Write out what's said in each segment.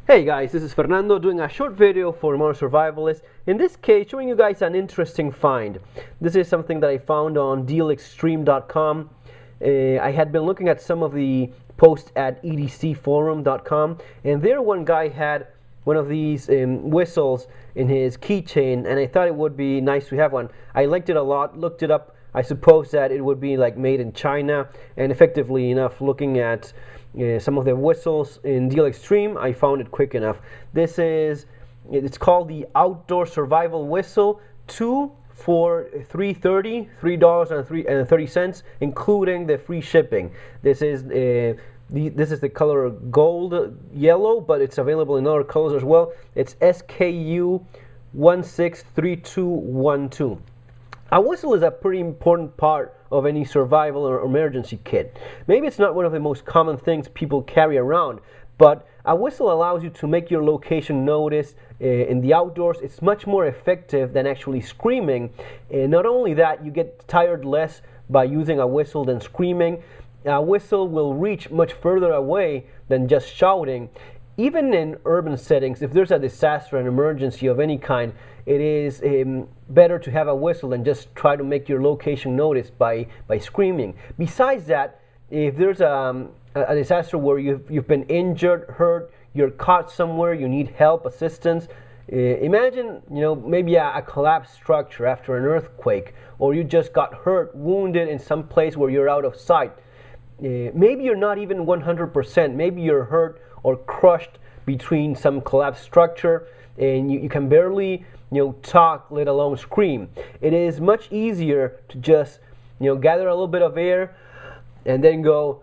Hey guys, this is Fernando doing a short video for Modern Survivalist. In this case, showing you guys an interesting find. This is something that I found on dealextreme.com. I had been looking at some of the posts at edcforum.com, and there one guy had one of these whistles in his keychain, and I thought it would be nice to have one. I liked it a lot, looked it up. I suppose that it would be like made in China, and effectively enough, looking at some of the whistles in Deal Extreme, I found it quick enough. It's called the Outdoor Survival Whistle 2 for $3.30, including the free shipping. This is the color gold yellow, but it's available in other colors as well. It's SKU 163212. A whistle is a pretty important part of any survival or emergency kit. Maybe it's not one of the most common things people carry around, but a whistle allows you to make your location noticed in the outdoors. It's much more effective than actually screaming. Not only that, you get tired less by using a whistle than screaming. A whistle will reach much further away than just shouting. Even in urban settings, if there's a disaster, an emergency of any kind, it is better to have a whistle than just try to make your location noticed by screaming. Besides that, if there's a disaster where you've been injured, hurt, you're caught somewhere, you need help, assistance. Imagine, maybe a collapsed structure after an earthquake, or you just got hurt, wounded in some place where you're out of sight. Maybe you're not even 100%. Maybe you're hurt or crushed between some collapsed structure, and you can barely talk, let alone scream. It is much easier to just gather a little bit of air and then go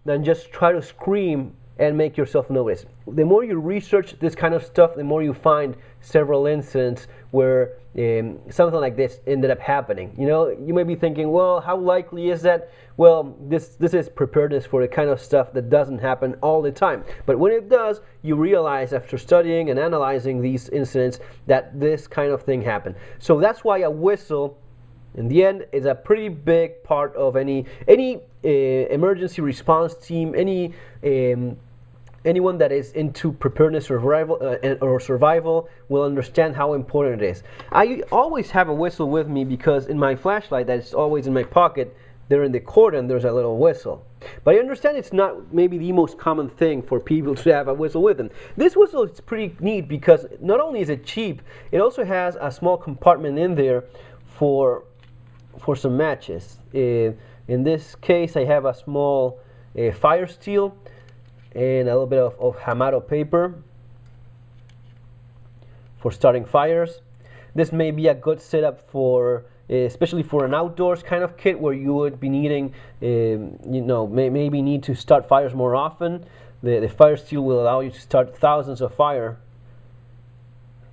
than just try to scream and make yourself notice. The more you research this kind of stuff, the more you find several incidents where something like this ended up happening. You may be thinking, well, how likely is that? Well, this is preparedness for the kind of stuff that doesn't happen all the time. But when it does, you realize after studying and analyzing these incidents that this kind of thing happened. So that's why a whistle, in the end, is a pretty big part of any emergency response team, anyone that is into preparedness or survival will understand how important it is. I always have a whistle with me because in my flashlight that is always in my pocket, there in the cord, and there's a little whistle. But I understand it's not maybe the most common thing for people to have a whistle with them. This whistle is pretty neat because not only is it cheap, it also has a small compartment in there for some matches. In this case, I have a small fire steel and a little bit of Hamado paper for starting fires. This may be a good setup for especially for an outdoors kind of kit where you would be needing maybe need to start fires more often. The fire steel will allow you to start thousands of fire.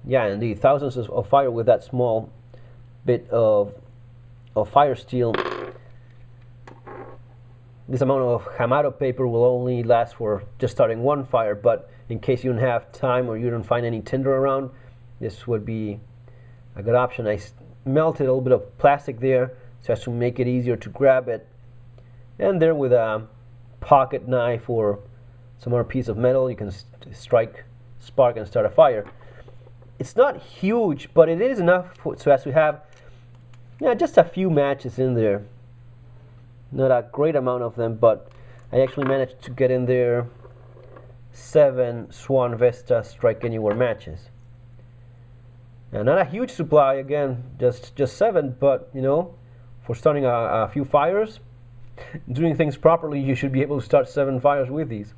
Yeah, indeed, thousands of fire with that small bit of fire steel. This amount of Hamado paper will only last for just starting one fire, but in case you don't have time or you don't find any tinder around, this would be a good option. I melted a little bit of plastic there so as to make it easier to grab it. And there with a pocket knife or some other piece of metal, you can strike, spark, and start a fire. It's not huge, but it is enough so as to have just a few matches in there. Not a great amount of them, but I actually managed to get in there 7 Swan Vesta Strike Anywhere matches. Now, not a huge supply, again, just 7, but for starting a few fires, doing things properly, you should be able to start 7 fires with these.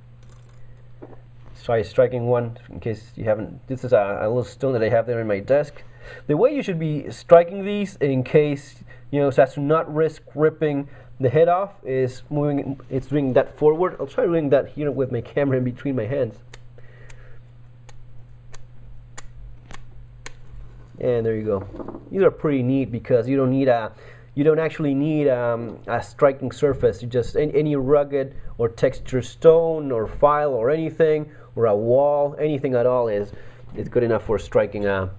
Let's try striking one in case you haven't. This is a little stone that I have there in my desk. The way you should be striking these in case so as to not risk ripping the head off is doing that forward. I'll try doing that here with my camera in between my hands. And there you go. These are pretty neat because you don't actually need a striking surface. You just any rugged or textured stone or file or anything or a wall, anything at all is good enough for striking a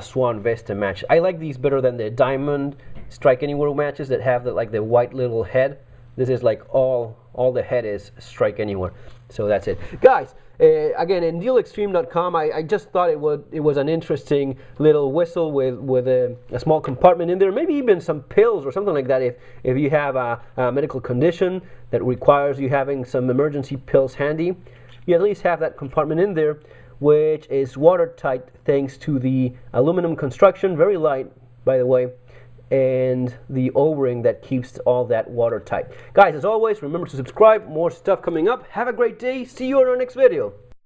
Swan Vesta match. I like these better than the diamond Strike Anywhere matches that have the white little head. This is like all the head is Strike Anywhere. So that's it, guys. Again, in dealextreme.com, I just thought it was an interesting little whistle with a small compartment in there, maybe even some pills or something like that. If you have a medical condition that requires you having some emergency pills handy, you at least have that compartment in there, which is watertight thanks to the aluminum construction, very light, by the way, and the O-ring that keeps all that watertight. Guys, as always, remember to subscribe. More stuff coming up. Have a great day. See you in our next video.